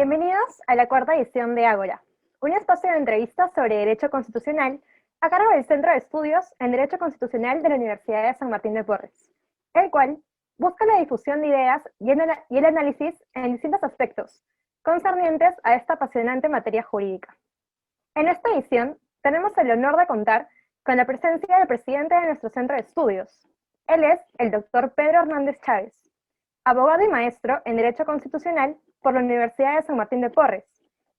Bienvenidos a la cuarta edición de Ágora, un espacio de entrevistas sobre Derecho Constitucional a cargo del Centro de Estudios en Derecho Constitucional de la Universidad de San Martín de Porres, el cual busca la difusión de ideas y el análisis en distintos aspectos concernientes a esta apasionante materia jurídica. En esta edición tenemos el honor de contar con la presencia del presidente de nuestro Centro de Estudios. Él es el doctor Pedro Hernández Chávez, abogado y maestro en Derecho Constitucional por la Universidad de San Martín de Porres,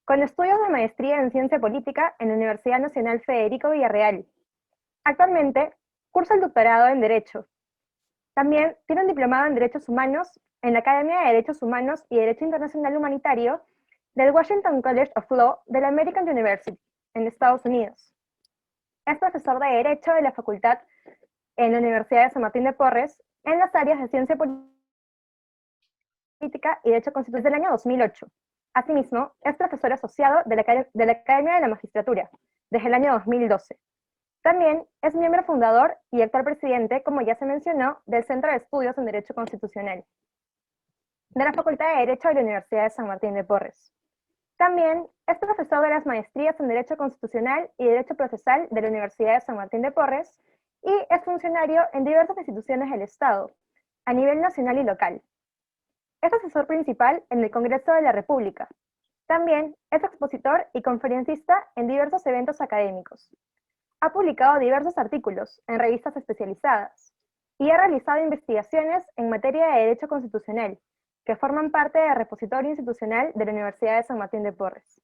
con estudios de maestría en Ciencia Política en la Universidad Nacional Federico Villarreal. Actualmente cursa el doctorado en Derecho. También tiene un diplomado en Derechos Humanos en la Academia de Derechos Humanos y Derecho Internacional Humanitario del Washington College of Law de la American University, en Estados Unidos. Es profesor de Derecho de la Facultad en la Universidad de San Martín de Porres en las áreas de Ciencia Política y Derecho Constitucional desde el año 2008. Asimismo, es profesor asociado de la Academia de la Magistratura desde el año 2012. También es miembro fundador y actual presidente, como ya se mencionó, del Centro de Estudios en Derecho Constitucional de la Facultad de Derecho de la Universidad de San Martín de Porres. También es profesor de las maestrías en Derecho Constitucional y Derecho Procesal de la Universidad de San Martín de Porres y es funcionario en diversas instituciones del Estado, a nivel nacional y local. Es asesor principal en el Congreso de la República. También es expositor y conferencista en diversos eventos académicos. Ha publicado diversos artículos en revistas especializadas y ha realizado investigaciones en materia de Derecho Constitucional, que forman parte del repositorio institucional de la Universidad de San Martín de Porres.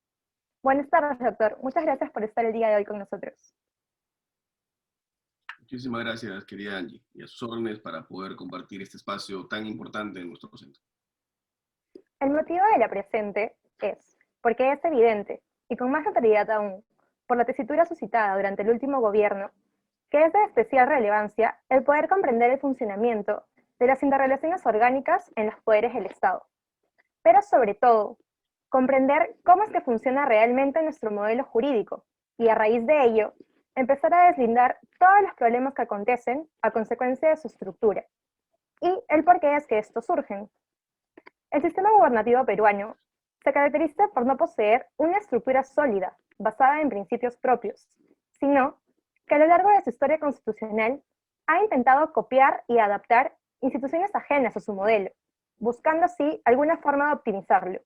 Buenas tardes, doctor. Muchas gracias por estar el día de hoy con nosotros. Muchísimas gracias, querida Angie, y a sus órdenes para poder compartir este espacio tan importante en nuestro centro. El motivo de la presente es porque es evidente, y con más notoriedad aún, por la tesitura suscitada durante el último gobierno, que es de especial relevancia el poder comprender el funcionamiento de las interrelaciones orgánicas en los poderes del Estado. Pero sobre todo, comprender cómo es que funciona realmente nuestro modelo jurídico, y a raíz de ello, empezar a deslindar todos los problemas que acontecen a consecuencia de su estructura, y el por qué es que estos surgen. El sistema gubernativo peruano se caracteriza por no poseer una estructura sólida, basada en principios propios, sino que a lo largo de su historia constitucional ha intentado copiar y adaptar instituciones ajenas a su modelo, buscando así alguna forma de optimizarlo.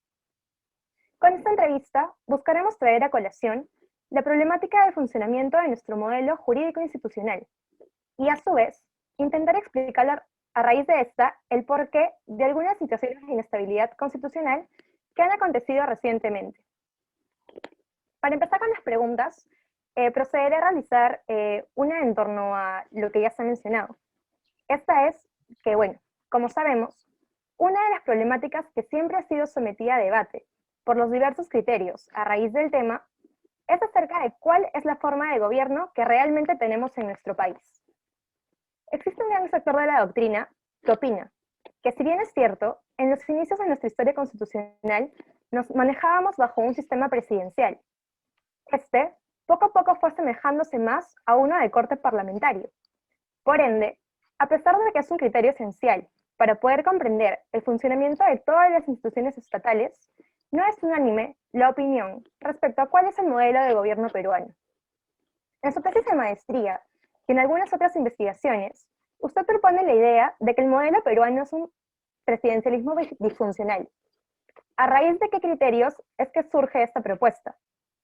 Con esta entrevista buscaremos traer a colación la problemática del funcionamiento de nuestro modelo jurídico institucional y a su vez intentar explicar a raíz de esta el porqué de algunas situaciones de inestabilidad constitucional que han acontecido recientemente. Para empezar con las preguntas, procederé a realizar una en torno a lo que ya se ha mencionado. Esta es que, bueno, como sabemos, una de las problemáticas que siempre ha sido sometida a debate por los diversos criterios a raíz del tema es acerca de cuál es la forma de gobierno que realmente tenemos en nuestro país. Existe un gran sector de la doctrina que opina que, si bien es cierto, en los inicios de nuestra historia constitucional nos manejábamos bajo un sistema presidencial. Este, poco a poco fue asemejándose más a uno de corte parlamentario. Por ende, a pesar de que es un criterio esencial para poder comprender el funcionamiento de todas las instituciones estatales, no es unánime la opinión respecto a cuál es el modelo de gobierno peruano. En su tesis de maestría y en algunas otras investigaciones, usted propone la idea de que el modelo peruano es un presidencialismo disfuncional. ¿A raíz de qué criterios es que surge esta propuesta?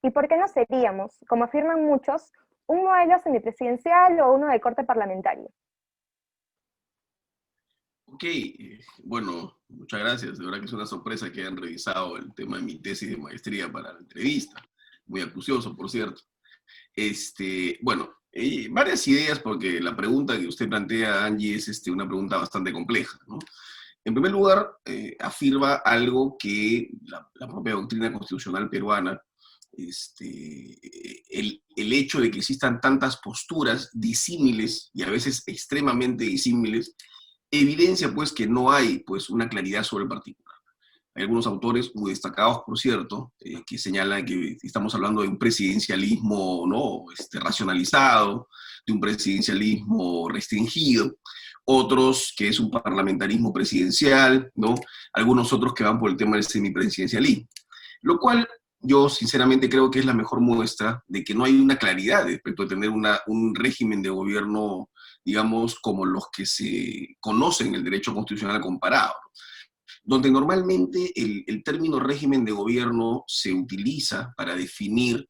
¿Y por qué no seríamos, como afirman muchos, un modelo semipresidencial o uno de corte parlamentario? Ok, bueno, muchas gracias. De verdad que es una sorpresa que hayan revisado el tema de mi tesis de maestría para la entrevista. Muy acucioso, por cierto. Bueno, varias ideas, porque la pregunta que usted plantea, Angie, es una pregunta bastante compleja, ¿no? En primer lugar, afirma algo que la propia doctrina constitucional peruana, el hecho de que existan tantas posturas disímiles y a veces extremadamente disímiles, evidencia pues que no hay pues una claridad sobre el particular. Hay algunos autores muy destacados, por cierto, que señalan que estamos hablando de un presidencialismo, ¿no?, racionalizado, de un presidencialismo restringido, otros que es un parlamentarismo presidencial, ¿no?, algunos otros que van por el tema del semipresidencialismo. Lo cual yo sinceramente creo que es la mejor muestra de que no hay una claridad respecto a tener un régimen de gobierno, digamos, como los que se conocen en el derecho constitucional comparado, donde normalmente el término régimen de gobierno se utiliza para definir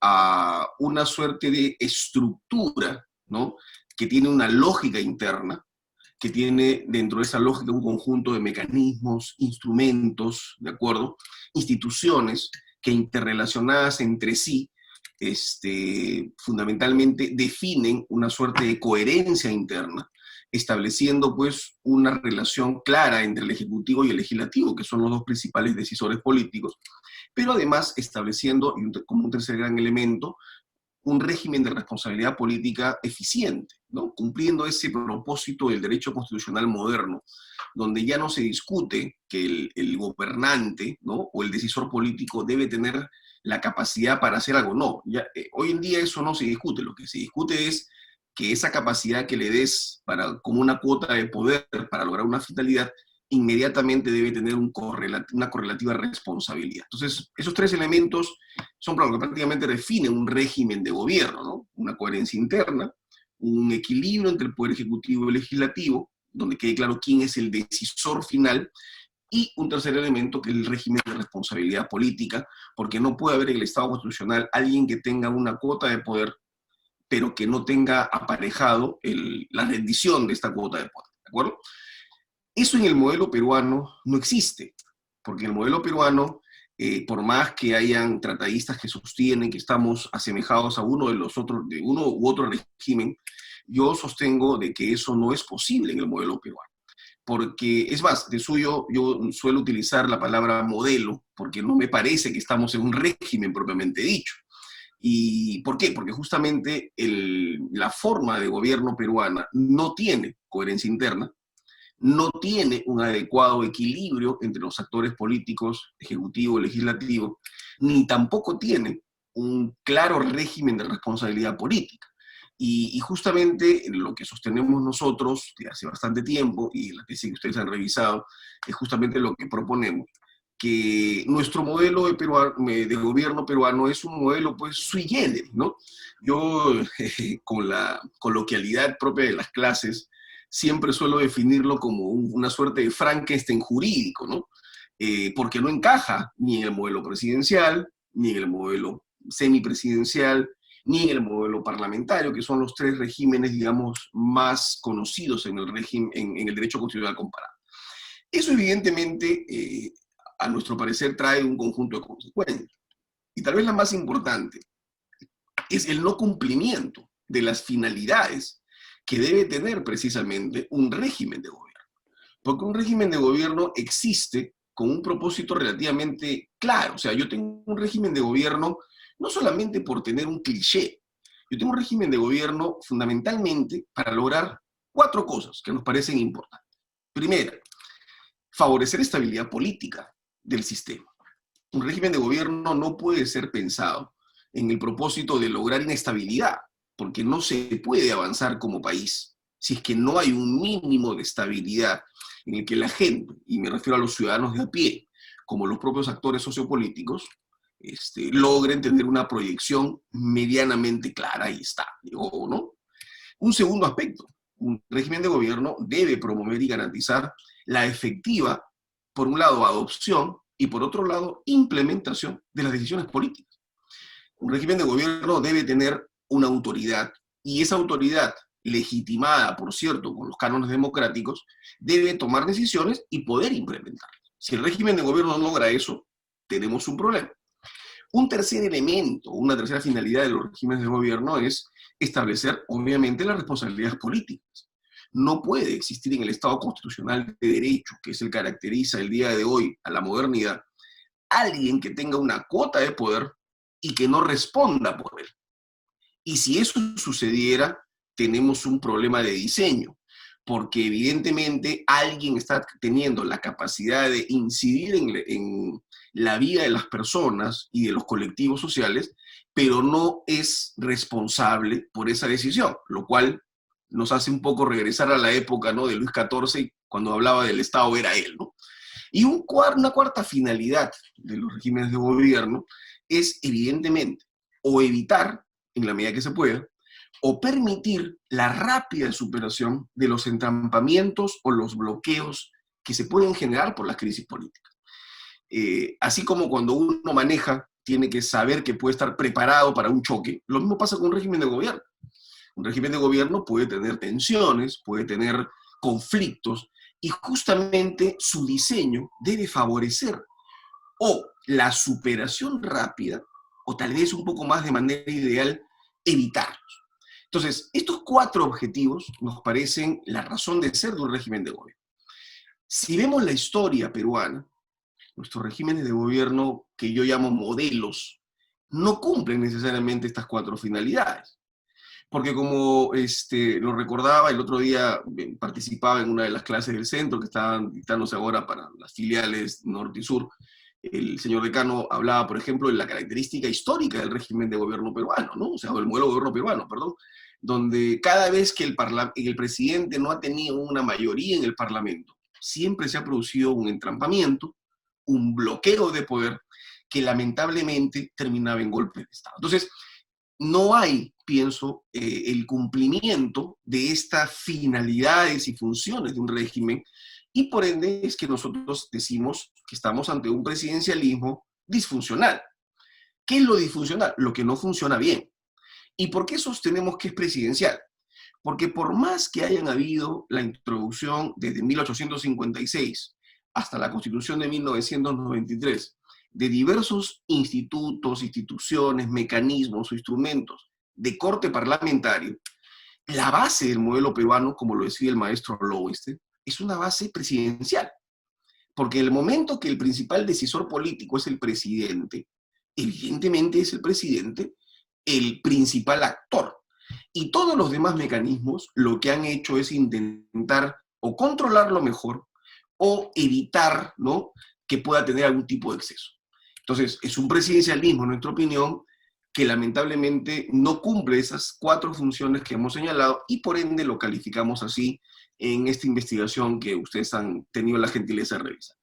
a una suerte de estructura, ¿no? Que tiene una lógica interna, que tiene dentro de esa lógica un conjunto de mecanismos, instrumentos, ¿de acuerdo? Instituciones que interrelacionadas entre sí, fundamentalmente definen una suerte de coherencia interna, estableciendo pues una relación clara entre el Ejecutivo y el Legislativo, que son los dos principales decisores políticos, pero además estableciendo, como un tercer gran elemento, un régimen de responsabilidad política eficiente, ¿no? Cumpliendo ese propósito del derecho constitucional moderno, donde ya no se discute que el gobernante, ¿no? O el decisor político debe tener la capacidad para hacer algo. No, ya, hoy en día eso no se discute, lo que se discute es que esa capacidad que le des para, como una cuota de poder para lograr una finalidad, inmediatamente debe tener una correlativa responsabilidad. Entonces, esos tres elementos son lo que prácticamente definen un régimen de gobierno, ¿no? Una coherencia interna, un equilibrio entre el poder ejecutivo y el legislativo, donde quede claro quién es el decisor final, y un tercer elemento que es el régimen de responsabilidad política, porque no puede haber en el Estado constitucional alguien que tenga una cuota de poder, pero que no tenga aparejado la rendición de esta cuota de poder, ¿de acuerdo? Eso en el modelo peruano no existe, porque en el modelo peruano, por más que hayan tratadistas que sostienen que estamos asemejados a uno de los otros, de uno u otro régimen, yo sostengo de que eso no es posible en el modelo peruano. Porque, es más, de suyo yo suelo utilizar la palabra modelo, porque no me parece que estamos en un régimen propiamente dicho. ¿Y por qué? Porque justamente la forma de gobierno peruana no tiene coherencia interna, no tiene un adecuado equilibrio entre los actores políticos, ejecutivo, legislativo, ni tampoco tiene un claro régimen de responsabilidad política. Y justamente lo que sostenemos nosotros de hace bastante tiempo, y la tesis que ustedes han revisado, es justamente lo que proponemos, que nuestro modelo de gobierno peruano es un modelo pues sui generis, ¿no? Yo, con la coloquialidad propia de las clases, siempre suelo definirlo como una suerte de Frankenstein jurídico, ¿no? Porque no encaja ni en el modelo presidencial, ni en el modelo semipresidencial, ni en el modelo parlamentario, que son los tres regímenes, digamos, más conocidos en el régimen, en el derecho constitucional comparado. Eso evidentemente, a nuestro parecer, trae un conjunto de consecuencias. Y tal vez la más importante es el no cumplimiento de las finalidades que debe tener precisamente un régimen de gobierno. Porque un régimen de gobierno existe con un propósito relativamente claro. O sea, yo tengo un régimen de gobierno no solamente por tener un cliché, yo tengo un régimen de gobierno fundamentalmente para lograr 4 cosas que nos parecen importantes. Primera, favorecer estabilidad política del sistema. Un régimen de gobierno no puede ser pensado en el propósito de lograr inestabilidad, porque no se puede avanzar como país si es que no hay un mínimo de estabilidad en el que la gente, y me refiero a los ciudadanos de a pie, como los propios actores sociopolíticos, logren tener una proyección medianamente clara y estable, ¿no? Un segundo aspecto, un régimen de gobierno debe promover y garantizar la efectiva, por un lado, adopción y por otro lado, implementación de las decisiones políticas. Un régimen de gobierno debe tener una autoridad y esa autoridad, legitimada, por cierto, con los cánones democráticos, debe tomar decisiones y poder implementarlas. Si el régimen de gobierno no logra eso, tenemos un problema. Un tercer elemento, una tercera finalidad de los regímenes de gobierno es establecer, obviamente, las responsabilidades políticas. No puede existir en el Estado constitucional de derecho, que es el que caracteriza el día de hoy a la modernidad, alguien que tenga una cuota de poder y que no responda por él. Y si eso sucediera, tenemos un problema de diseño, porque evidentemente alguien está teniendo la capacidad de incidir en la vida de las personas y de los colectivos sociales, pero no es responsable por esa decisión, lo cual nos hace un poco regresar a la época, ¿no?, de Luis XIV, cuando hablaba del Estado era él, ¿no? Y una cuarta finalidad de los regímenes de gobierno es, evidentemente, o evitar, en la medida que se pueda, o permitir la rápida superación de los entrampamientos o los bloqueos que se pueden generar por las crisis políticas. Así como cuando uno maneja, tiene que saber que puede estar preparado para un choque, lo mismo pasa con un régimen de gobierno. Un régimen de gobierno puede tener tensiones, puede tener conflictos, y justamente su diseño debe favorecer o la superación rápida, o tal vez un poco más de manera ideal, evitarlos. Entonces, estos cuatro objetivos nos parecen la razón de ser de un régimen de gobierno. Si vemos la historia peruana, nuestros regímenes de gobierno, que yo llamo modelos, no cumplen necesariamente estas cuatro finalidades. Porque como lo recordaba, el otro día participaba en una de las clases del centro que estaban dictándose ahora para las filiales norte y sur. El señor decano hablaba, por ejemplo, de la característica histórica del régimen de gobierno peruano, ¿no? O sea, del modelo de gobierno peruano, perdón, donde cada vez que el presidente no ha tenido una mayoría en el parlamento, siempre se ha producido un entrampamiento, un bloqueo de poder que lamentablemente terminaba en golpe de Estado. Entonces, no hay, pienso, el cumplimiento de estas finalidades y funciones de un régimen, y por ende es que nosotros decimos que estamos ante un presidencialismo disfuncional. ¿Qué es lo disfuncional? Lo que no funciona bien. ¿Y por qué sostenemos que es presidencial? Porque por más que hayan habido la introducción desde 1856 hasta la Constitución de 1993, de diversos institutos, instituciones, mecanismos o instrumentos de corte parlamentario, la base del modelo peruano, como lo decía el maestro Lowenstein, es una base presidencial. Porque en el momento que el principal decisor político es el presidente, evidentemente es el presidente el principal actor. Y todos los demás mecanismos lo que han hecho es intentar o controlarlo mejor o evitar, ¿no?, que pueda tener algún tipo de exceso. Entonces, es un presidencialismo, en nuestra opinión, que lamentablemente no cumple esas cuatro funciones que hemos señalado, y por ende lo calificamos así en esta investigación que ustedes han tenido la gentileza de revisar.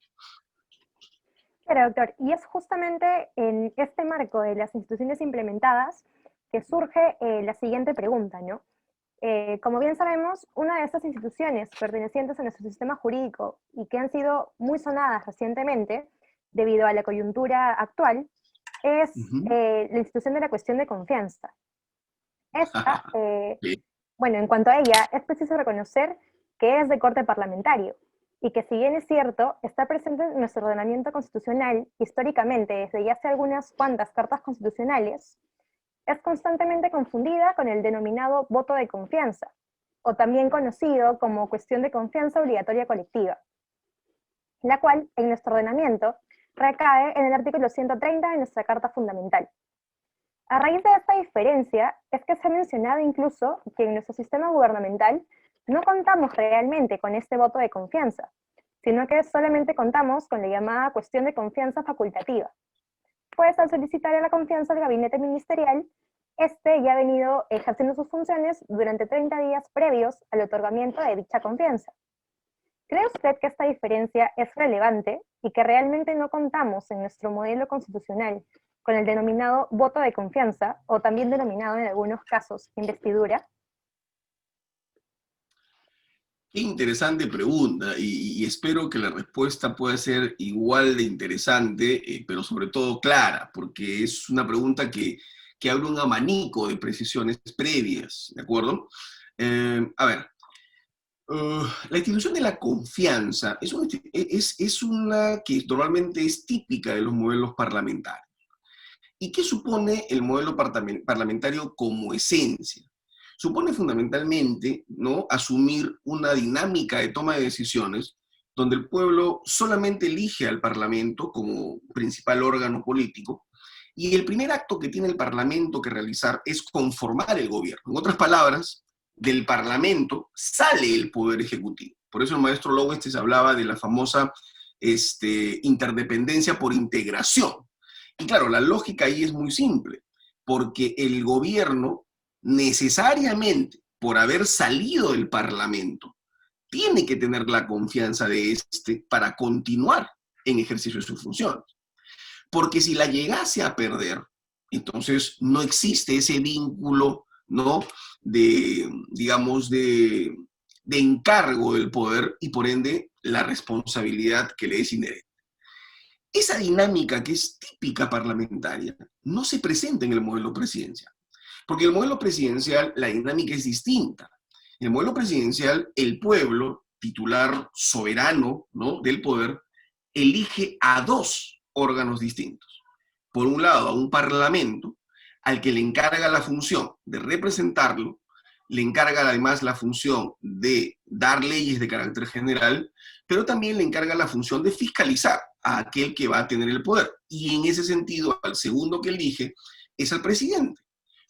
Claro, doctor, y es justamente en este marco de las instituciones implementadas que surge la siguiente pregunta, ¿no? Como bien sabemos, una de estas instituciones pertenecientes a nuestro sistema jurídico y que han sido muy sonadas recientemente debido a la coyuntura actual es la institución de la cuestión de confianza. Esta, Sí. bueno, en cuanto a ella, es preciso reconocer que es de corte parlamentario y que, si bien es cierto, está presente en nuestro ordenamiento constitucional históricamente desde ya hace algunas cuantas cartas constitucionales, es constantemente confundida con el denominado voto de confianza, o también conocido como cuestión de confianza obligatoria colectiva, la cual, en nuestro ordenamiento, recae en el artículo 130 de nuestra Carta Fundamental. A raíz de esta diferencia es que se ha mencionado incluso que en nuestro sistema gubernamental no contamos realmente con este voto de confianza, sino que solamente contamos con la llamada cuestión de confianza facultativa. Pues al solicitar la confianza del gabinete ministerial, este ya ha venido ejerciendo sus funciones durante 30 días previos al otorgamiento de dicha confianza. ¿Cree usted que esta diferencia es relevante y que realmente no contamos en nuestro modelo constitucional con el denominado voto de confianza, o también denominado en algunos casos investidura? Qué interesante pregunta, y espero que la respuesta pueda ser igual de interesante, pero sobre todo clara, porque es una pregunta que abre un abanico de precisiones previas, ¿de acuerdo? A ver, la institución de la confianza es una que normalmente es típica de los modelos parlamentarios. ¿Y qué supone el modelo parlamentario como esencia? Supone fundamentalmente, ¿no?, asumir una dinámica de toma de decisiones donde el pueblo solamente elige al Parlamento como principal órgano político, y el primer acto que tiene el Parlamento que realizar es conformar el gobierno. En otras palabras, del Parlamento sale el Poder Ejecutivo. Por eso el maestro Lowenstein hablaba de la famosa interdependencia por integración. Y claro, la lógica ahí es muy simple, porque el gobierno necesariamente, por haber salido del Parlamento, tiene que tener la confianza de este para continuar en ejercicio de sus funciones. Porque si la llegase a perder, entonces no existe ese vínculo, ¿no? De, digamos, de encargo del poder y por ende la responsabilidad que le es inherente. Esa dinámica que es típica parlamentaria no se presenta en el modelo presidencial, porque en el modelo presidencial la dinámica es distinta. En el modelo presidencial, el pueblo, titular soberano, ¿no?, del poder, elige a dos órganos distintos. Por un lado, a un parlamento, al que le encarga la función de representarlo, le encarga además la función de dar leyes de carácter general, pero también le encarga la función de fiscalizar a aquel que va a tener el poder. Y en ese sentido, al segundo que elige es al presidente,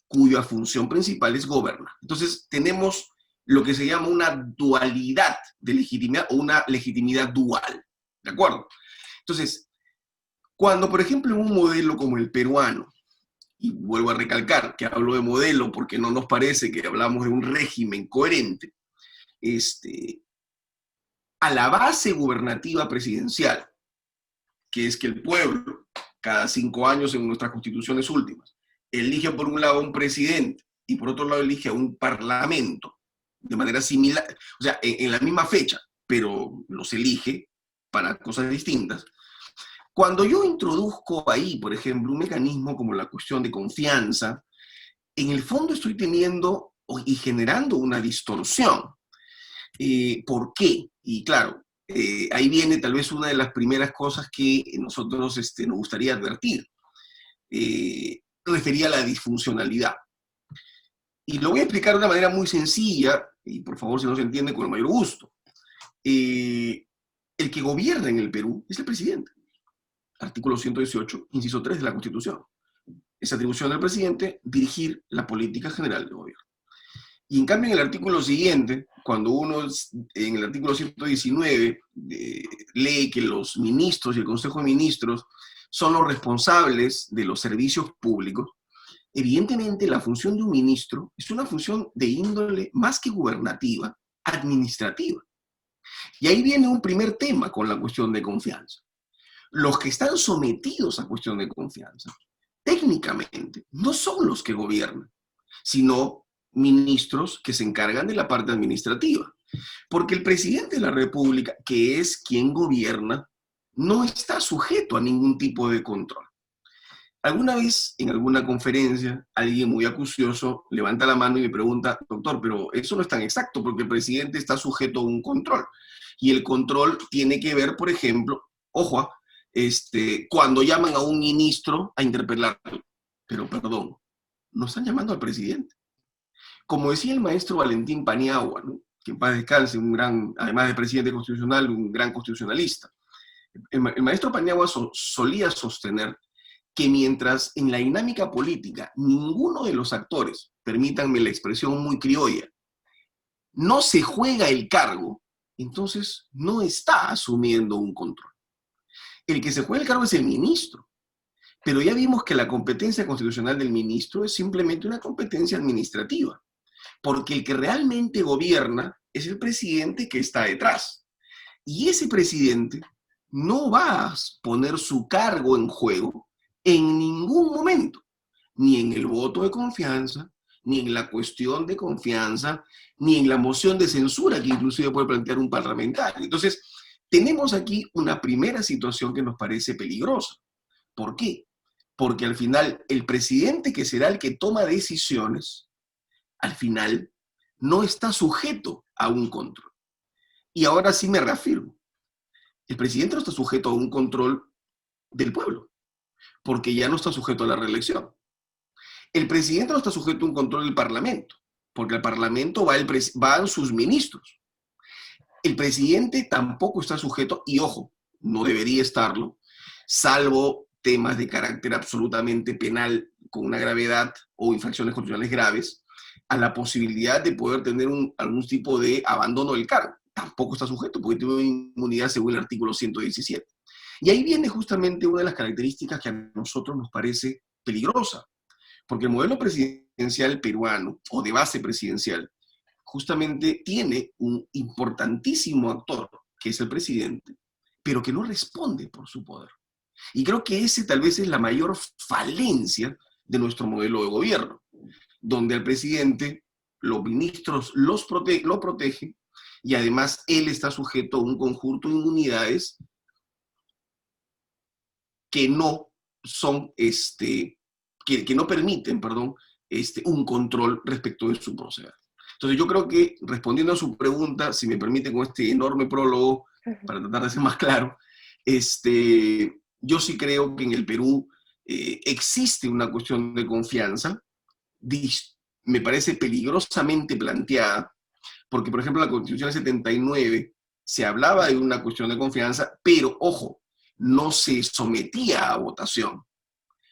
cuya función principal es gobernar. Entonces, tenemos lo que se llama una dualidad de legitimidad o una legitimidad dual. ¿De acuerdo? Entonces, cuando, por ejemplo, en un modelo como el peruano, y vuelvo a recalcar que hablo de modelo porque no nos parece que hablamos de un régimen coherente, a la base gubernativa presidencial, que es que el pueblo, cada 5 años en nuestras constituciones últimas, elige por un lado a un presidente y por otro lado elige a un parlamento, de manera similar, o sea, en la misma fecha, pero los elige para cosas distintas. Cuando yo introduzco ahí, por ejemplo, un mecanismo como la cuestión de confianza, en el fondo estoy teniendo y generando una distorsión. ¿Por qué? Y claro, ahí viene tal vez una de las primeras cosas que nosotros nos gustaría advertir. Refería a la disfuncionalidad. Y lo voy a explicar de una manera muy sencilla, y por favor, si no se entiende, con el mayor gusto. El que gobierna en el Perú es el presidente. Artículo 118, inciso 3 de la Constitución. Es atribución del presidente dirigir la política general del gobierno. Y en cambio en el artículo siguiente, cuando uno en el artículo 119 lee que los ministros y el Consejo de Ministros son los responsables de los servicios públicos, evidentemente la función de un ministro es una función de índole más que gubernativa, administrativa. Y ahí viene un primer tema con la cuestión de confianza. Los que están sometidos a cuestión de confianza, técnicamente, no son los que gobiernan, sino ministros que se encargan de la parte administrativa. Porque el presidente de la República, que es quien gobierna, no está sujeto a ningún tipo de control. Alguna vez, en alguna conferencia, alguien muy acucioso levanta la mano y me pregunta, doctor, pero eso no es tan exacto porque el presidente está sujeto a un control. Y el control tiene que ver, por ejemplo, ojo, cuando llaman a un ministro a interpelarlo. Pero perdón, no están llamando al presidente. Como decía el maestro Valentín Paniagua, ¿no?, que en paz descanse, un gran, además de presidente constitucional, un gran constitucionalista. El maestro Paniagua solía sostener que mientras en la dinámica política ninguno de los actores, permítanme la expresión muy criolla, no se juega el cargo, entonces no está asumiendo un control. El que se juega el cargo es el ministro, pero ya vimos que la competencia constitucional del ministro es simplemente una competencia administrativa, porque el que realmente gobierna es el presidente que está detrás. Y ese presidente no va a poner su cargo en juego en ningún momento, ni en el voto de confianza, ni en la cuestión de confianza, ni en la moción de censura que inclusive puede plantear un parlamentario. Entonces, tenemos aquí una primera situación que nos parece peligrosa. ¿Por qué? Porque al final el presidente, que será el que toma decisiones, al final no está sujeto a un control. Y ahora sí me reafirmo. El presidente no está sujeto a un control del pueblo, porque ya no está sujeto a la reelección. El presidente no está sujeto a un control del Parlamento, porque al Parlamento van sus ministros. El presidente tampoco está sujeto, y ojo, no debería estarlo, salvo temas de carácter absolutamente penal con una gravedad o infracciones constitucionales graves, a la posibilidad de poder tener algún tipo de abandono del cargo. Tampoco está sujeto, porque tiene inmunidad según el artículo 117. Y ahí viene justamente una de las características que a nosotros nos parece peligrosa, porque el modelo presidencial peruano, o de base presidencial, justamente tiene un importantísimo actor, que es el presidente, pero que no responde por su poder. Y creo que ese tal vez es la mayor falencia de nuestro modelo de gobierno, donde al presidente los ministros lo protegen y además él está sujeto a un conjunto de inmunidades que no son, que no permiten, perdón, un control respecto de su proceder. Entonces yo creo que, respondiendo a su pregunta, si me permite con este enorme prólogo, para tratar de ser más claro, yo sí creo que en el Perú existe una cuestión de confianza, me parece peligrosamente planteada, porque por ejemplo en la Constitución del 79 se hablaba de una cuestión de confianza, pero ojo, no se sometía a votación.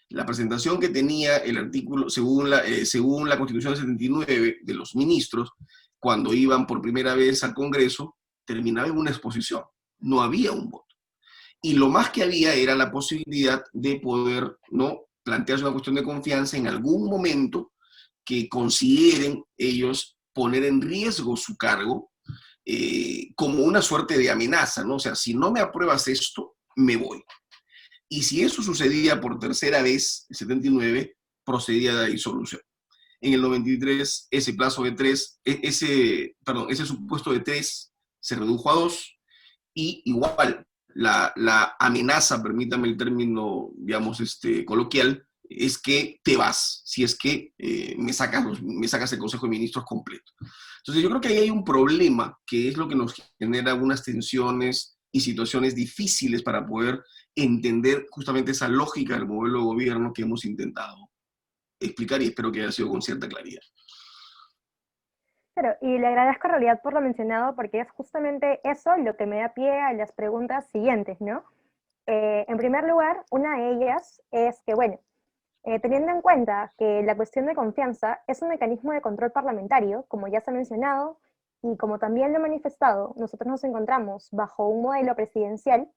La presentación que tenía el artículo, según la Constitución del 79 de los ministros, cuando iban por primera vez al Congreso, terminaba en una exposición. No había un voto. Y lo más que había era la posibilidad de poder, ¿no?, plantearse una cuestión de confianza en algún momento que consideren ellos poner en riesgo su cargo como una suerte de amenaza, ¿no? O sea, si no me apruebas esto, me voy. Y si eso sucedía por tercera vez, en 79, procedía a la disolución. En el 93, ese plazo de ese supuesto de 3 se redujo a 2, y igual, la amenaza, permítame el término, digamos, coloquial, es que te vas, si es que me sacas el Consejo de Ministros completo. Entonces yo creo que ahí hay un problema, que es lo que nos genera algunas tensiones y situaciones difíciles para poder entender justamente esa lógica del modelo de gobierno que hemos intentado explicar, y espero que haya sido con cierta claridad. Claro, y le agradezco en realidad por lo mencionado, porque es justamente eso lo que me da pie a las preguntas siguientes, ¿no? En primer lugar, una de ellas es que, bueno, teniendo en cuenta que la cuestión de confianza es un mecanismo de control parlamentario, como ya se ha mencionado, y como también lo he manifestado, nosotros nos encontramos bajo un modelo presidencial,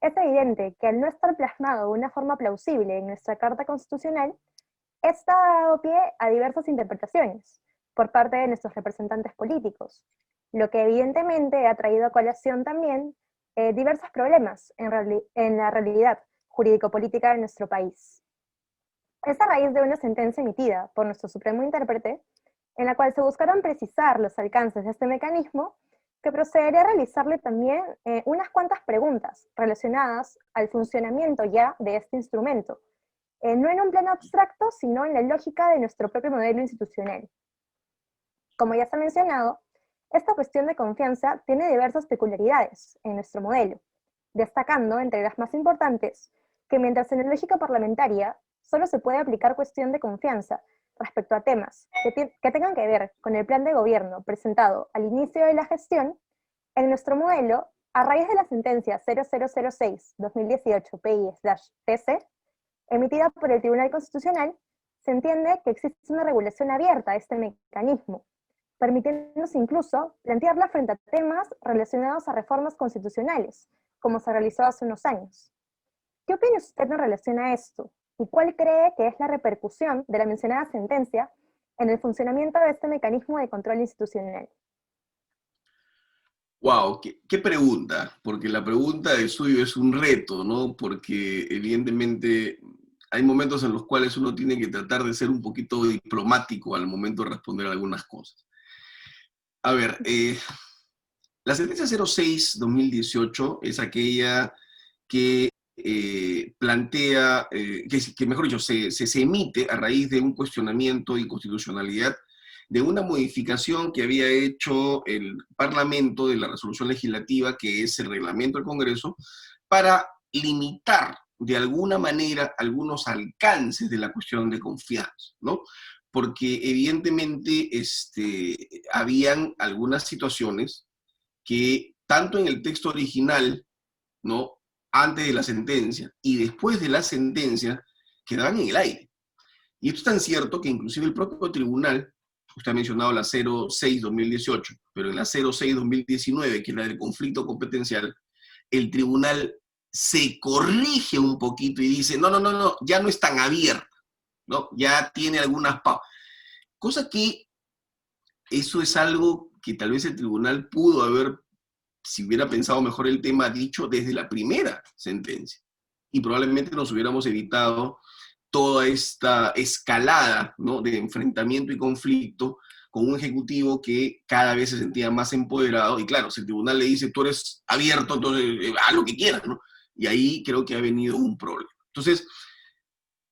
es evidente que al no estar plasmado de una forma plausible en nuestra Carta Constitucional, esta ha dado pie a diversas interpretaciones por parte de nuestros representantes políticos, lo que evidentemente ha traído a colación también diversos problemas en la realidad jurídico-política de nuestro país. Es a raíz de una sentencia emitida por nuestro supremo intérprete, en la cual se buscaron precisar los alcances de este mecanismo, que procederé a realizarle también unas cuantas preguntas relacionadas al funcionamiento ya de este instrumento, no en un plano abstracto, sino en la lógica de nuestro propio modelo institucional. Como ya se ha mencionado, esta cuestión de confianza tiene diversas peculiaridades en nuestro modelo, destacando entre las más importantes que mientras en la lógica parlamentaria solo se puede aplicar cuestión de confianza respecto a temas que tengan que ver con el plan de gobierno presentado al inicio de la gestión, en nuestro modelo, a raíz de la sentencia 0006-2018-PI/TC, emitida por el Tribunal Constitucional, se entiende que existe una regulación abierta a este mecanismo, permitiéndose incluso plantearla frente a temas relacionados a reformas constitucionales, como se realizó hace unos años. ¿Qué opina usted en relación a esto? ¿Y cuál cree que es la repercusión de la mencionada sentencia en el funcionamiento de este mecanismo de control institucional? Wow, qué pregunta, porque la pregunta de suyo es un reto, ¿no? Porque evidentemente hay momentos en los cuales uno tiene que tratar de ser un poquito diplomático al momento de responder algunas cosas. A ver, la sentencia 06-2018 es aquella que plantea, que mejor dicho, se emite a raíz de un cuestionamiento de inconstitucionalidad de una modificación que había hecho el Parlamento de la resolución legislativa, que es el reglamento del Congreso, para limitar de alguna manera algunos alcances de la cuestión de confianza, ¿no? Porque evidentemente habían algunas situaciones que tanto en el texto original, ¿no?, antes de la sentencia y después de la sentencia, quedaban en el aire. Y esto es tan cierto que inclusive el propio tribunal, usted ha mencionado la 06-2018, pero en la 06-2019, que es la del conflicto competencial, el tribunal se corrige un poquito y dice, no, ya no es tan abierta, ¿no? Ya tiene algunas cosa que eso es algo que tal vez el tribunal pudo haber si hubiera pensado mejor el tema, dicho desde la primera sentencia. Y probablemente nos hubiéramos evitado toda esta escalada, ¿no?, de enfrentamiento y conflicto con un ejecutivo que cada vez se sentía más empoderado. Y claro, si el tribunal le dice, tú eres abierto, entonces haz lo que quieras, ¿no? Y ahí creo que ha venido un problema. Entonces,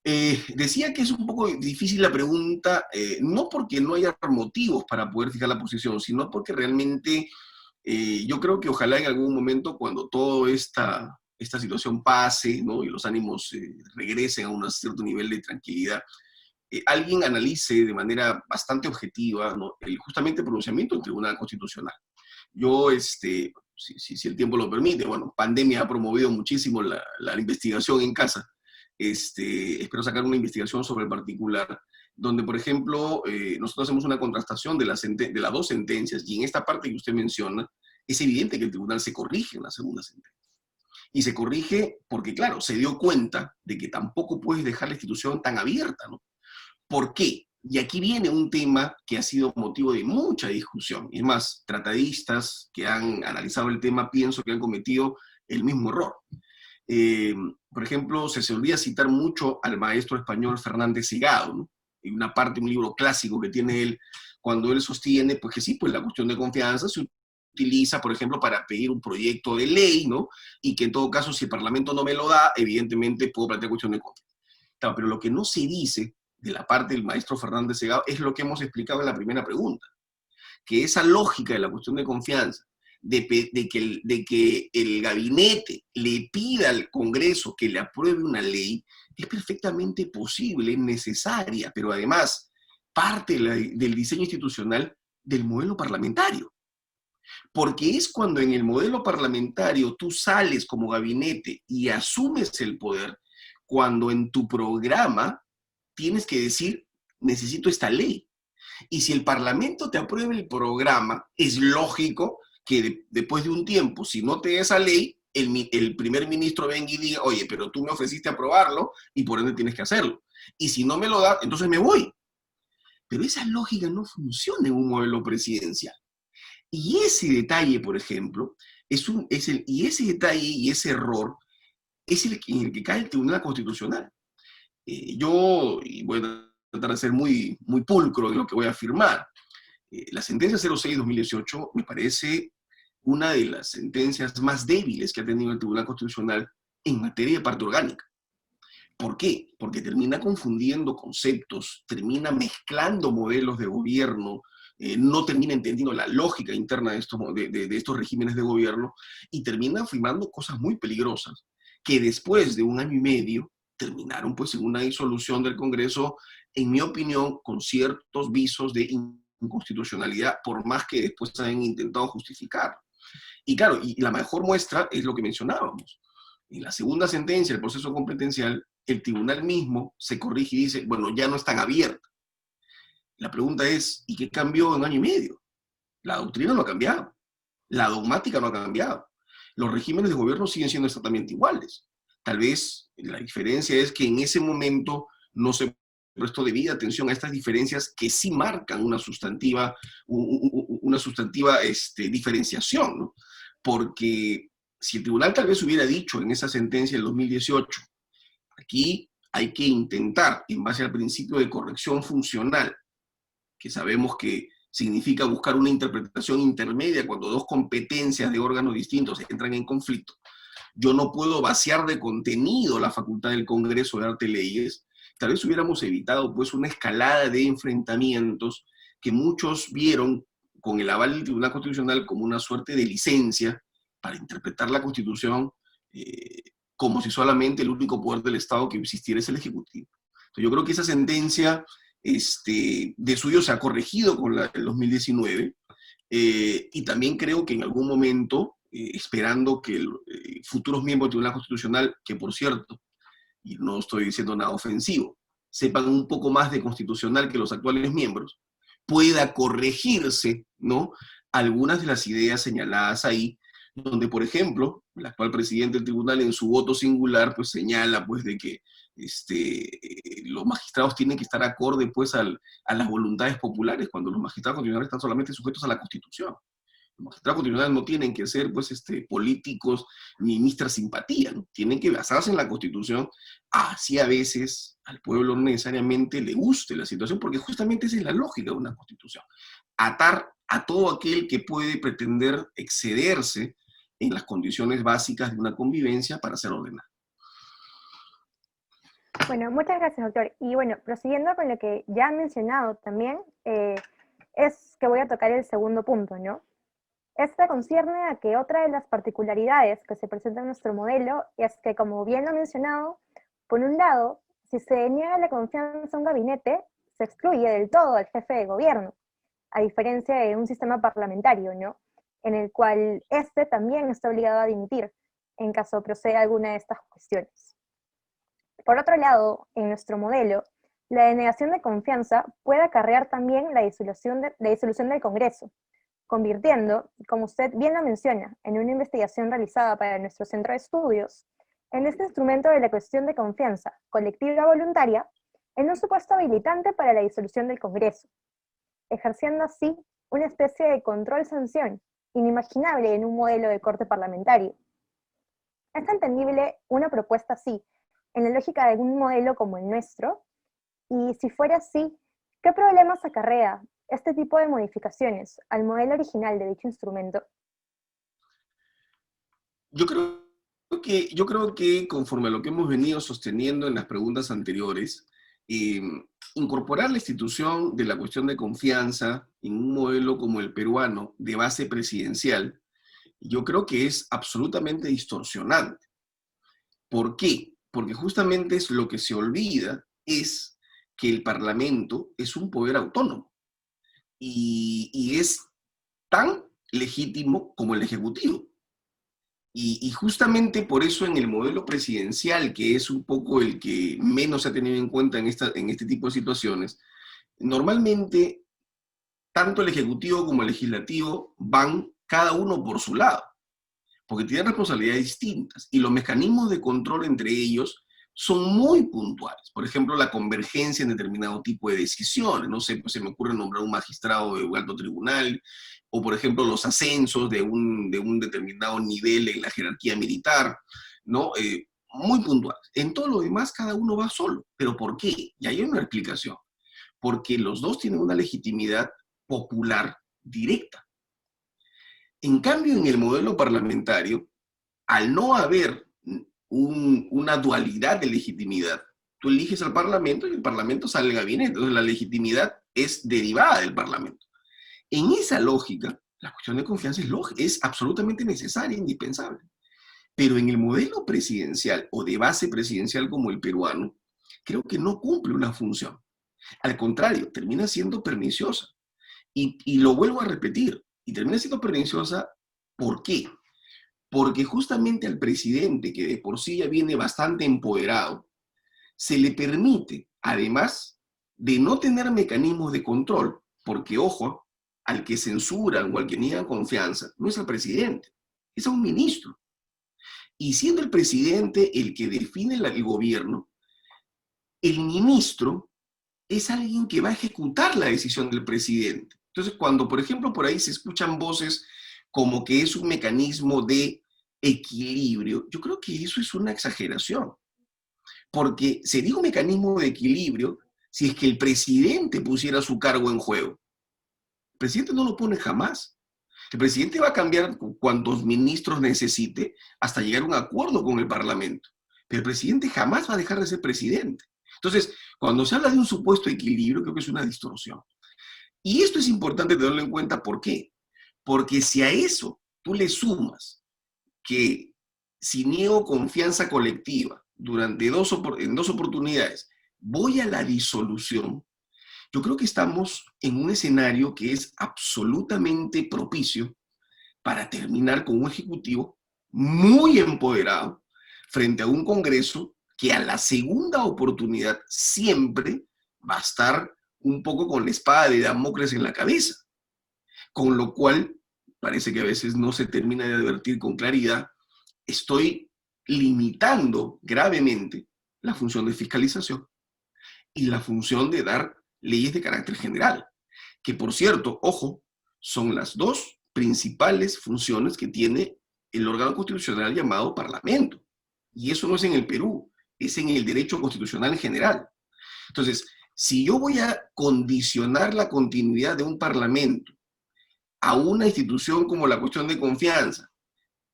decía que es un poco difícil la pregunta, no porque no haya motivos para poder fijar la posición, sino porque realmente yo creo que ojalá en algún momento, cuando toda esta situación pase, ¿no?, y los ánimos regresen a un cierto nivel de tranquilidad, alguien analice de manera bastante objetiva, ¿no?, justamente el pronunciamiento del Tribunal Constitucional. Yo, si el tiempo lo permite, bueno, pandemia ha promovido muchísimo la investigación en casa. Espero sacar una investigación sobre el particular, donde, por ejemplo, nosotros hacemos una contrastación de de las dos sentencias, y en esta parte que usted menciona, es evidente que el tribunal se corrige en la segunda sentencia. Y se corrige porque, claro, se dio cuenta de que tampoco puedes dejar la institución tan abierta, ¿no? ¿Por qué? Y aquí viene un tema que ha sido motivo de mucha discusión. Es más, tratadistas que han analizado el tema pienso que han cometido el mismo error. Eh, por ejemplo, se olvida citar mucho al maestro español Fernández Segado, ¿no?, en una parte, un libro clásico que tiene él, cuando él sostiene, pues que sí, pues la cuestión de confianza se utiliza, por ejemplo, para pedir un proyecto de ley, ¿no? Y que en todo caso, si el Parlamento no me lo da, evidentemente puedo plantear cuestión de confianza. Claro, pero lo que no se dice de la parte del maestro Fernández Segado es lo que hemos explicado en la primera pregunta, que esa lógica de la cuestión de confianza, de que el gabinete le pida al Congreso que le apruebe una ley, es perfectamente posible, es necesaria, pero además parte del diseño institucional del modelo parlamentario. Porque es cuando en el modelo parlamentario tú sales como gabinete y asumes el poder, cuando en tu programa tienes que decir, necesito esta ley. Y si el Parlamento te aprueba el programa, es lógico que después de un tiempo, si no te da esa ley, el primer ministro venga y diga, oye, pero tú me ofreciste aprobarlo y por ende tienes que hacerlo. Y si no me lo da, entonces me voy. Pero esa lógica no funciona en un modelo presidencial. Y ese detalle, por ejemplo, y ese detalle y ese error es en el que cae el Tribunal Constitucional. Y voy a tratar de ser muy, muy pulcro en lo que voy a afirmar. La sentencia 06-2018 me parece una de las sentencias más débiles que ha tenido el Tribunal Constitucional en materia de parte orgánica. ¿Por qué? Porque termina confundiendo conceptos, termina mezclando modelos de gobierno, no termina entendiendo la lógica interna de estos regímenes de gobierno y termina afirmando cosas muy peligrosas que después de un año y medio terminaron pues en una disolución del Congreso, en mi opinión, con ciertos visos de inconstitucionalidad, por más que después hayan intentado justificar. Y claro, y la mejor muestra es lo que mencionábamos. En la segunda sentencia del proceso competencial, el tribunal mismo se corrige y dice, bueno, ya no es tan abierta. La pregunta es, ¿y qué cambió en año y medio? La doctrina no ha cambiado, la dogmática no ha cambiado, los regímenes de gobierno siguen siendo exactamente iguales. Tal vez la diferencia es que en ese momento no se prestó debida atención a estas diferencias que sí marcan una sustantiva diferenciación, ¿no? Porque si el tribunal tal vez hubiera dicho en esa sentencia del 2018, aquí hay que intentar, en base al principio de corrección funcional, que sabemos que significa buscar una interpretación intermedia cuando dos competencias de órganos distintos entran en conflicto. Yo no puedo vaciar de contenido la facultad del Congreso de darte leyes. Tal vez hubiéramos evitado pues una escalada de enfrentamientos que muchos vieron con el aval del Tribunal Constitucional como una suerte de licencia para interpretar la Constitución como si solamente el único poder del Estado que existiera es el Ejecutivo. Entonces, yo creo que esa sentencia de suyo se ha corregido con la del 2019 y también creo que en algún momento, esperando que futuros miembros del Tribunal Constitucional, que por cierto, y no estoy diciendo nada ofensivo, sepan un poco más de constitucional que los actuales miembros, pueda corregirse, ¿no?, algunas de las ideas señaladas ahí, donde, por ejemplo, el actual presidente del tribunal en su voto singular, pues señala pues de que los magistrados tienen que estar acorde pues a las voluntades populares, cuando los magistrados constitucionales están solamente sujetos a la Constitución. Los magistrados constitucionales no tienen que ser pues, políticos ni ministras simpatía, ¿no? Tienen que basarse en la Constitución, así a veces al pueblo no necesariamente le guste la situación, porque justamente esa es la lógica de una Constitución. Atar a todo aquel que puede pretender excederse en las condiciones básicas de una convivencia para ser ordenada. Bueno, muchas gracias, doctor. Y bueno, prosiguiendo con lo que ya han mencionado también, es que voy a tocar el segundo punto, ¿no? Este concierne a que otra de las particularidades que se presenta en nuestro modelo es que, como bien lo he mencionado, por un lado, si se niega la confianza a un gabinete, se excluye del todo al jefe de gobierno, a diferencia de un sistema parlamentario, ¿no? En el cual este también está obligado a dimitir en caso proceda alguna de estas cuestiones. Por otro lado, en nuestro modelo, la denegación de confianza puede acarrear también la disolución del Congreso, convirtiendo, como usted bien lo menciona, en una investigación realizada para nuestro centro de estudios, en este instrumento de la cuestión de confianza colectiva voluntaria, en un supuesto habilitante para la disolución del Congreso, ejerciendo así una especie de control-sanción inimaginable en un modelo de corte parlamentario. Es entendible una propuesta así, en la lógica de un modelo como el nuestro, y si fuera así, ¿qué problemas acarrea este tipo de modificaciones al modelo original de dicho instrumento? Yo creo que conforme a lo que hemos venido sosteniendo en las preguntas anteriores, eh, incorporar la institución de la cuestión de confianza en un modelo como el peruano de base presidencial, yo creo que es absolutamente distorsionante. ¿Por qué? Porque justamente es lo que se olvida es que el Parlamento es un poder autónomo y es tan legítimo como el Ejecutivo. Y justamente por eso en el modelo presidencial, que es un poco el que menos se ha tenido en cuenta en este tipo de situaciones, normalmente tanto el Ejecutivo como el Legislativo van cada uno por su lado, porque tienen responsabilidades distintas y los mecanismos de control entre ellos son muy puntuales. Por ejemplo, la convergencia en determinado tipo de decisiones. No sé, pues se me ocurre nombrar un magistrado de un alto tribunal, o por ejemplo los ascensos de un determinado nivel en la jerarquía militar, ¿no? Muy puntuales. En todo lo demás, cada uno va solo. ¿Pero por qué? Y hay una explicación. Porque los dos tienen una legitimidad popular directa. En cambio, en el modelo parlamentario, al no haber una dualidad de legitimidad, tú eliges al Parlamento y el Parlamento sale del gabinete. Entonces la legitimidad es derivada del Parlamento. En esa lógica, la cuestión de confianza es absolutamente necesaria, indispensable. Pero en el modelo presidencial o de base presidencial como el peruano, creo que no cumple una función. Al contrario, termina siendo perniciosa. Y lo vuelvo a repetir, y termina siendo perniciosa, ¿por qué? Porque justamente al presidente, que de por sí ya viene bastante empoderado, se le permite, además de no tener mecanismos de control, porque ojo, al que censuran o al que niegan confianza, no es al presidente, es a un ministro. Y siendo el presidente el que define el gobierno, el ministro es alguien que va a ejecutar la decisión del presidente. Entonces, cuando, por ejemplo, por ahí se escuchan voces como que es un mecanismo de equilibrio, yo creo que eso es una exageración, porque sería un mecanismo de equilibrio si es que el presidente pusiera su cargo en juego. El presidente no lo pone jamás. El presidente va a cambiar cuantos ministros necesite hasta llegar a un acuerdo con el Parlamento, pero el presidente jamás va a dejar de ser presidente. Entonces, cuando se habla de un supuesto equilibrio, creo que es una distorsión. Y esto es importante tenerlo en cuenta, ¿por qué? Porque si a eso tú le sumas que si niego confianza colectiva en dos oportunidades, voy a la disolución, yo creo que estamos en un escenario que es absolutamente propicio para terminar con un ejecutivo muy empoderado frente a un Congreso que a la segunda oportunidad siempre va a estar un poco con la espada de Damocles en la cabeza, con lo cual parece que a veces no se termina de advertir con claridad. Estoy limitando gravemente la función de fiscalización y la función de dar leyes de carácter general, que por cierto, ojo, son las dos principales funciones que tiene el órgano constitucional llamado Parlamento. Y eso no es en el Perú, es en el derecho constitucional en general. Entonces, si yo voy a condicionar la continuidad de un Parlamento a una institución como la cuestión de confianza,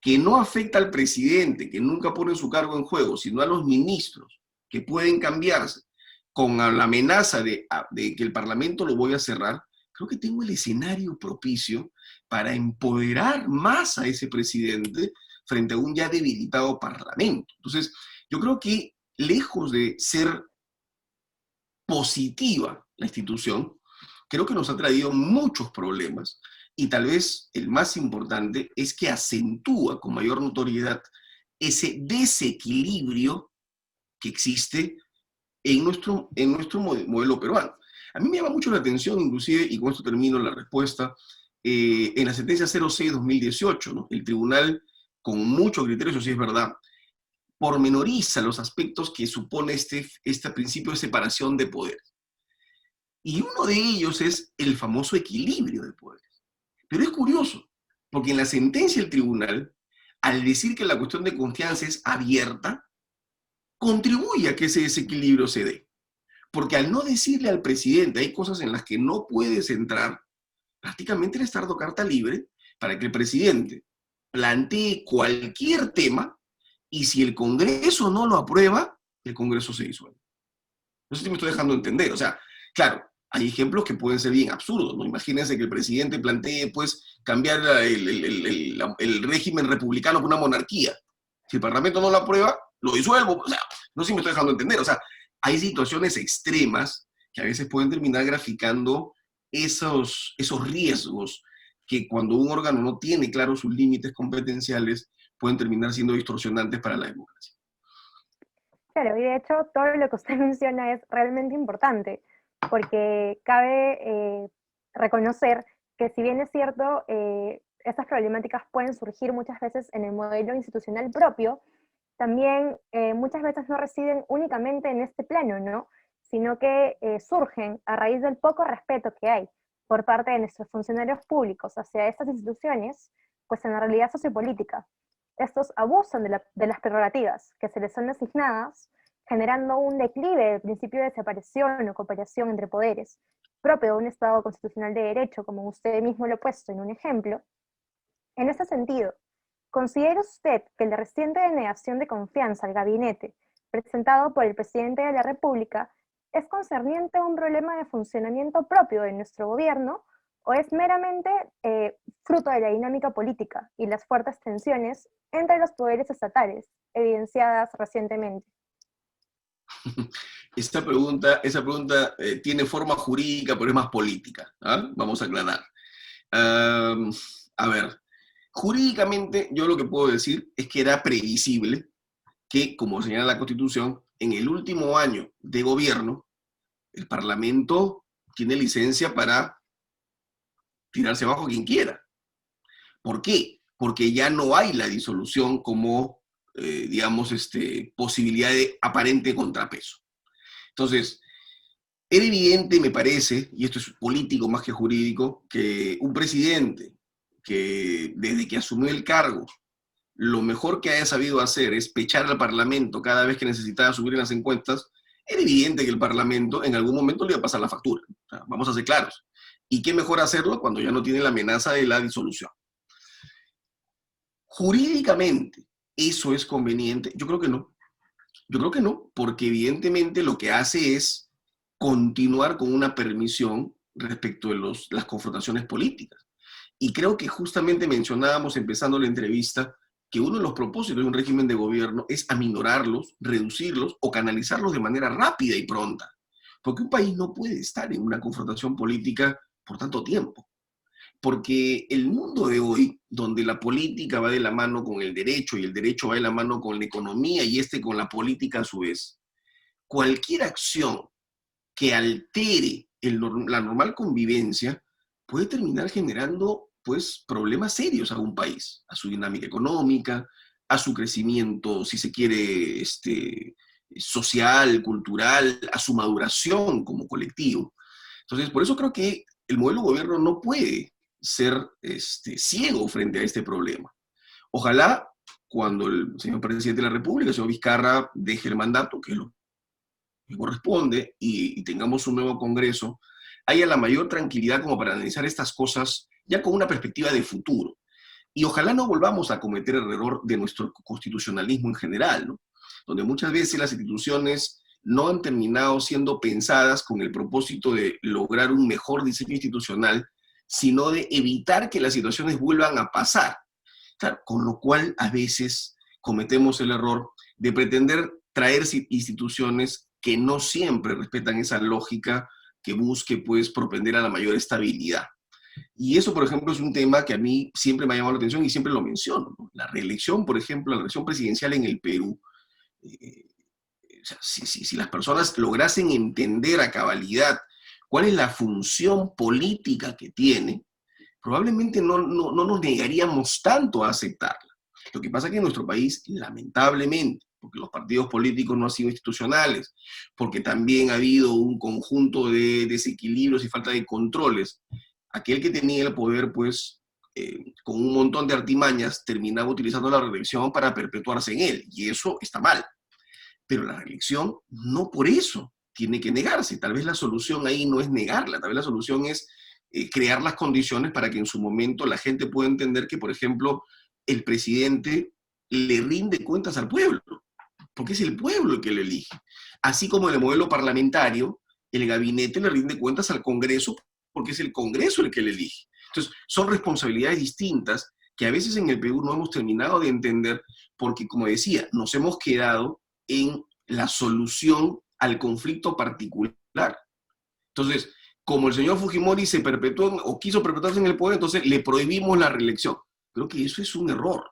que no afecta al presidente, que nunca pone su cargo en juego, sino a los ministros, que pueden cambiarse, con la amenaza de que el Parlamento lo voy a cerrar, creo que tengo el escenario propicio para empoderar más a ese presidente frente a un ya debilitado Parlamento. Entonces, yo creo que lejos de ser positiva la institución, creo que nos ha traído muchos problemas y tal vez el más importante es que acentúa con mayor notoriedad ese desequilibrio que existe en nuestro modelo peruano. A mí me llama mucho la atención, inclusive, y con esto termino la respuesta, en la sentencia 06-2018, ¿no? El tribunal, con mucho criterio, eso sí es verdad, pormenoriza los aspectos que supone este principio de separación de poderes. Y uno de ellos es el famoso equilibrio de poderes. Pero es curioso, porque en la sentencia del tribunal, al decir que la cuestión de confianza es abierta, contribuye a que ese desequilibrio se dé. Porque al no decirle al presidente hay cosas en las que no puedes entrar, prácticamente le está dando carta libre para que el presidente plantee cualquier tema y si el Congreso no lo aprueba, el Congreso se disuelve. No sé si me estoy dejando entender. O sea, claro, hay ejemplos que pueden ser bien absurdos, ¿no? Imagínense que el presidente plantee, pues, cambiar el régimen republicano por una monarquía. Si el Parlamento no lo aprueba, lo disuelvo. O sea, no sé si me estoy dejando entender. O sea, hay situaciones extremas que a veces pueden terminar graficando esos riesgos que cuando un órgano no tiene claros sus límites competenciales pueden terminar siendo distorsionantes para la democracia. Claro, y de hecho todo lo que usted menciona es realmente importante, porque cabe reconocer que si bien es cierto, estas problemáticas pueden surgir muchas veces en el modelo institucional propio, también muchas veces no residen únicamente en este plano, ¿no? Sino que surgen a raíz del poco respeto que hay por parte de nuestros funcionarios públicos hacia estas instituciones, pues en la realidad sociopolítica. Estos abusan de las prerrogativas que se les son asignadas, generando un declive del principio de separación o cooperación entre poderes, propio de un Estado constitucional de derecho, como usted mismo lo ha puesto en un ejemplo. En ese sentido, ¿considera usted que la reciente denegación de confianza al gabinete presentado por el presidente de la República es concerniente a un problema de funcionamiento propio de nuestro gobierno o es meramente fruto de la dinámica política y las fuertes tensiones entre los poderes estatales, evidenciadas recientemente? Esa pregunta tiene forma jurídica, pero es más política. ¿Ah? Vamos a aclarar. A ver, jurídicamente yo lo que puedo decir es que era previsible que, como señala la Constitución, en el último año de gobierno, el Parlamento tiene licencia para tirarse abajo quien quiera. ¿Por qué? Porque ya no hay la disolución como, digamos, posibilidad de aparente contrapeso. Entonces, era evidente, me parece, y esto es político más que jurídico, que un presidente que desde que asumió el cargo, lo mejor que haya sabido hacer es pechar al Parlamento cada vez que necesitaba subir en las encuestas, era evidente que el Parlamento en algún momento le iba a pasar la factura. O sea, vamos a ser claros. ¿Y qué mejor hacerlo cuando ya no tiene la amenaza de la disolución? Jurídicamente, ¿eso es conveniente? Yo creo que no. Yo creo que no, porque evidentemente lo que hace es continuar con una permisión respecto de las confrontaciones políticas. Y creo que justamente mencionábamos empezando la entrevista que uno de los propósitos de un régimen de gobierno es aminorarlos, reducirlos o canalizarlos de manera rápida y pronta. Porque un país no puede estar en una confrontación política por tanto tiempo. Porque el mundo de hoy, donde la política va de la mano con el derecho y el derecho va de la mano con la economía y con la política a su vez, cualquier acción que altere la normal convivencia puede terminar generando pues problemas serios a un país, a su dinámica económica, a su crecimiento, si se quiere, social, cultural, a su maduración como colectivo. Entonces, por eso creo que el modelo de gobierno no puede ser ciego frente a este problema. Ojalá cuando el señor presidente de la República, el señor Vizcarra, deje el mandato, que es lo que corresponde, y tengamos un nuevo Congreso, haya la mayor tranquilidad como para analizar estas cosas ya con una perspectiva de futuro. Y ojalá no volvamos a cometer el error de nuestro constitucionalismo en general, ¿no? Donde muchas veces las instituciones no han terminado siendo pensadas con el propósito de lograr un mejor diseño institucional, sino de evitar que las situaciones vuelvan a pasar. Claro, con lo cual a veces cometemos el error de pretender traer instituciones que no siempre respetan esa lógica que busque pues propender a la mayor estabilidad. Y eso, por ejemplo, es un tema que a mí siempre me ha llamado la atención y siempre lo menciono, ¿no? La reelección, por ejemplo, la reelección presidencial en el Perú, eh, o sea, si las personas lograsen entender a cabalidad cuál es la función política que tiene, probablemente no nos negaríamos tanto a aceptarla. Lo que pasa es que en nuestro país, lamentablemente, porque los partidos políticos no han sido institucionales, porque también ha habido un conjunto de desequilibrios y falta de controles, aquel que tenía el poder, pues, con un montón de artimañas, terminaba utilizando la reelección para perpetuarse en él, y eso está mal. Pero la reelección no por eso tiene que negarse. Tal vez la solución ahí no es negarla, tal vez la solución es crear las condiciones para que en su momento la gente pueda entender que, por ejemplo, el presidente le rinde cuentas al pueblo, porque es el pueblo el que lo elige. Así como en el modelo parlamentario, el gabinete le rinde cuentas al Congreso, porque es el Congreso el que le elige. Entonces, son responsabilidades distintas que a veces en el Perú no hemos terminado de entender, porque, como decía, nos hemos quedado en la solución al conflicto particular. Entonces, como el señor Fujimori se perpetuó o quiso perpetuarse en el poder, entonces le prohibimos la reelección. Creo que eso es un error.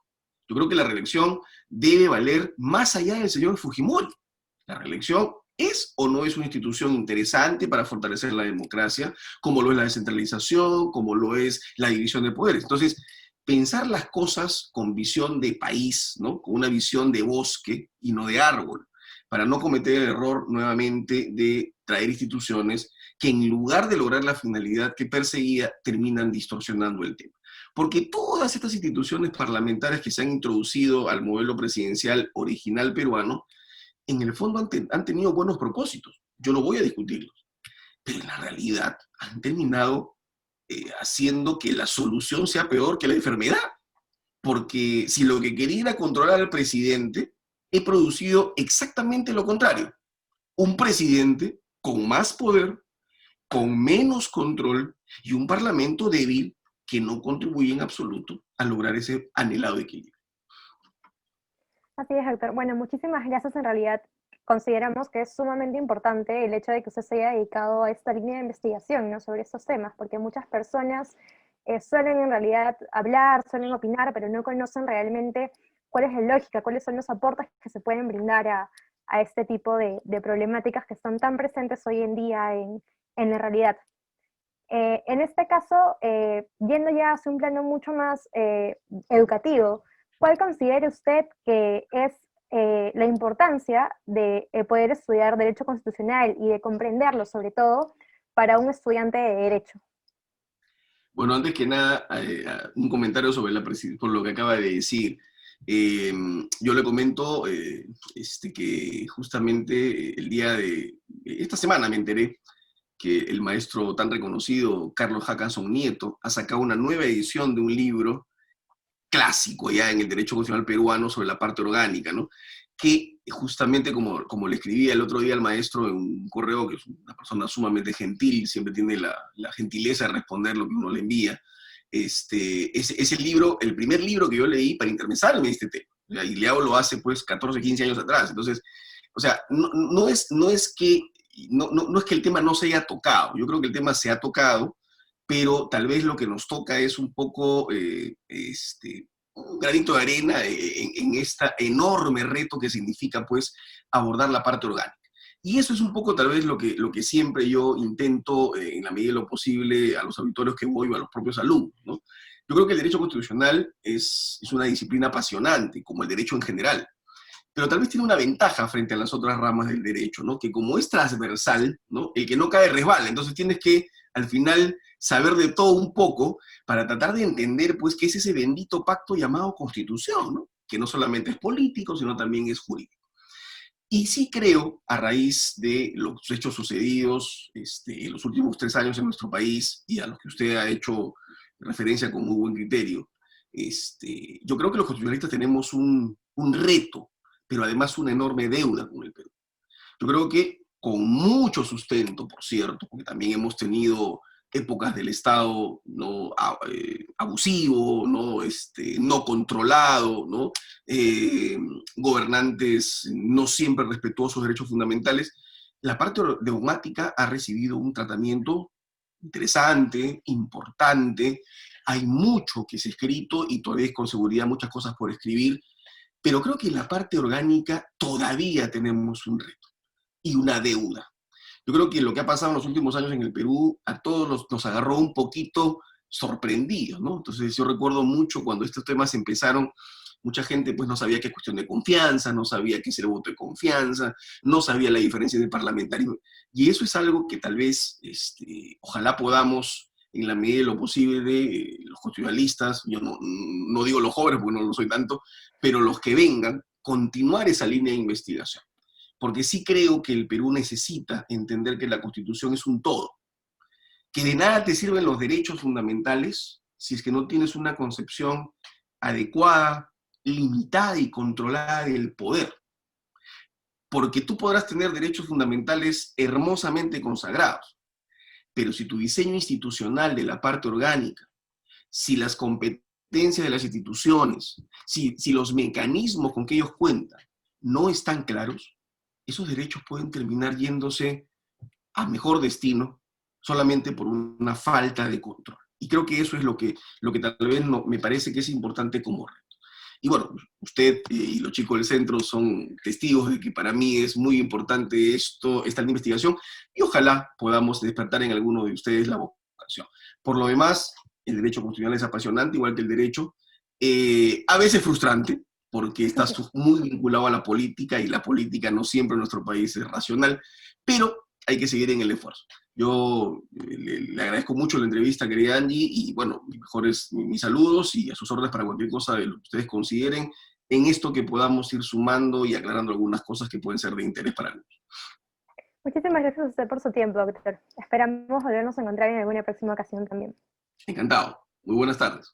Yo creo que la reelección debe valer más allá del señor Fujimori. La reelección es o no es una institución interesante para fortalecer la democracia, como lo es la descentralización, como lo es la división de poderes. Entonces, pensar las cosas con visión de país, ¿no? Con una visión de bosque y no de árbol, para no cometer el error nuevamente de traer instituciones que en lugar de lograr la finalidad que perseguía, terminan distorsionando el tema. Porque todas estas instituciones parlamentarias que se han introducido al modelo presidencial original peruano, en el fondo han tenido buenos propósitos. Yo no voy a discutirlos. Pero en la realidad han terminado haciendo que la solución sea peor que la enfermedad. Porque si lo que quería era controlar al presidente, he producido exactamente lo contrario. Un presidente con más poder, con menos control y un parlamento débil que no contribuye en absoluto a lograr ese anhelado equilibrio. Así es, Héctor. Bueno, muchísimas gracias. En realidad, consideramos que es sumamente importante el hecho de que usted se haya dedicado a esta línea de investigación, ¿no?, sobre estos temas, porque muchas personas suelen en realidad hablar, suelen opinar, pero no conocen realmente cuál es la lógica, cuáles son los aportes que se pueden brindar a este tipo de problemáticas que están tan presentes hoy en día en la realidad. En este caso, yendo ya hacia un plano mucho más educativo, ¿cuál considera usted que es la importancia de poder estudiar Derecho Constitucional y de comprenderlo, sobre todo, para un estudiante de Derecho? Bueno, antes que nada, un comentario sobre por lo que acaba de decir. Yo le comento que justamente el día de esta semana me enteré que el maestro tan reconocido Carlos Hackanson Nieto ha sacado una nueva edición de un libro clásico ya en el derecho constitucional peruano sobre la parte orgánica, ¿no? Que justamente como le escribía el otro día al maestro en un correo, que es una persona sumamente gentil, siempre tiene la gentileza de responder lo que uno le envía, es el libro, el primer libro que yo leí para interesarme en este tema. Y Leao lo hace pues 14, 15 años atrás. Entonces, o sea, no es que el tema no se haya tocado. Yo creo que el tema se ha tocado, pero tal vez lo que nos toca es un poco un granito de arena en este enorme reto que significa pues abordar la parte orgánica. Y eso es un poco tal vez lo que siempre yo intento, en la medida de lo posible, a los auditorios que voy o a los propios alumnos, ¿no? Yo creo que el derecho constitucional es una disciplina apasionante, como el derecho en general, pero tal vez tiene una ventaja frente a las otras ramas del derecho, ¿no? Que como es transversal, ¿no?, el que no cae resbala, entonces tienes que al final saber de todo un poco para tratar de entender pues qué es ese bendito pacto llamado Constitución, ¿no? Que no solamente es político, sino también es jurídico. Y sí creo, a raíz de los hechos sucedidos en los últimos 3 años en nuestro país y a los que usted ha hecho referencia con muy buen criterio, yo creo que los constitucionalistas tenemos un reto, pero además una enorme deuda con el Perú. Yo creo que con mucho sustento, por cierto, porque también hemos tenido épocas del Estado no abusivo, no controlado, ¿no? Eh, gobernantes no siempre respetuosos de derechos fundamentales. La parte dogmática ha recibido un tratamiento interesante, importante. Hay mucho que se ha escrito y todavía es con seguridad muchas cosas por escribir, pero creo que en la parte orgánica todavía tenemos un reto y una deuda. Yo creo que lo que ha pasado en los últimos años en el Perú a todos nos agarró un poquito sorprendidos, ¿no? Entonces yo recuerdo mucho cuando estos temas empezaron, mucha gente pues no sabía qué es cuestión de confianza, no sabía qué es el voto de confianza, no sabía la diferencia de parlamentarismo. Y eso es algo que tal vez, ojalá podamos, en la medida de lo posible de los constitucionalistas, yo no digo los jóvenes porque no lo soy tanto, pero los que vengan, continuar esa línea de investigación porque sí creo que el Perú necesita entender que la Constitución es un todo, que de nada te sirven los derechos fundamentales si es que no tienes una concepción adecuada, limitada y controlada del poder. Porque tú podrás tener derechos fundamentales hermosamente consagrados, pero si tu diseño institucional de la parte orgánica, si las competencias de las instituciones, si los mecanismos con que ellos cuentan no están claros, esos derechos pueden terminar yéndose a mejor destino solamente por una falta de control. Y creo que eso es lo que tal vez no, me parece que es importante como reto. Y bueno, usted y los chicos del centro son testigos de que para mí es muy importante esta investigación y ojalá podamos despertar en alguno de ustedes la vocación. Por lo demás, el derecho constitucional es apasionante, igual que el derecho, a veces frustrante, porque está muy vinculado a la política y la política no siempre en nuestro país es racional, pero hay que seguir en el esfuerzo. Yo le agradezco mucho la entrevista, querida Angie, y bueno, mis saludos y a sus órdenes para cualquier cosa de lo que ustedes consideren en esto que podamos ir sumando y aclarando algunas cosas que pueden ser de interés para algunos. Muchísimas gracias a usted por su tiempo, doctor. Esperamos volvernos a encontrar en alguna próxima ocasión también. Encantado. Muy buenas tardes.